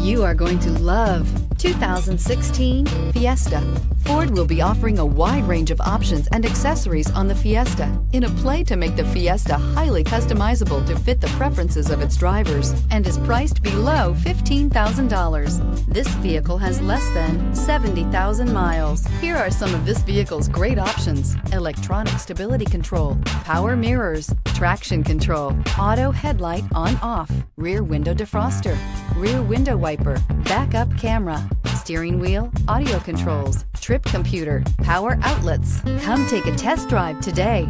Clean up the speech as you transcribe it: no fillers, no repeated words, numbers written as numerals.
You are going to love 2016 Fiesta. Ford will be offering a wide range of options and accessories on the Fiesta in a play to make the Fiesta highly customizable to fit the preferences of its drivers and is priced below $15,000. This vehicle has less than 70,000 miles. Here are some of this vehicle's great options: electronic stability control, power mirrors, traction control, auto headlight on/off, rear window defroster, rear window wiper, backup camera, steering wheel audio controls, trip computer, power outlets. Come take a test drive today.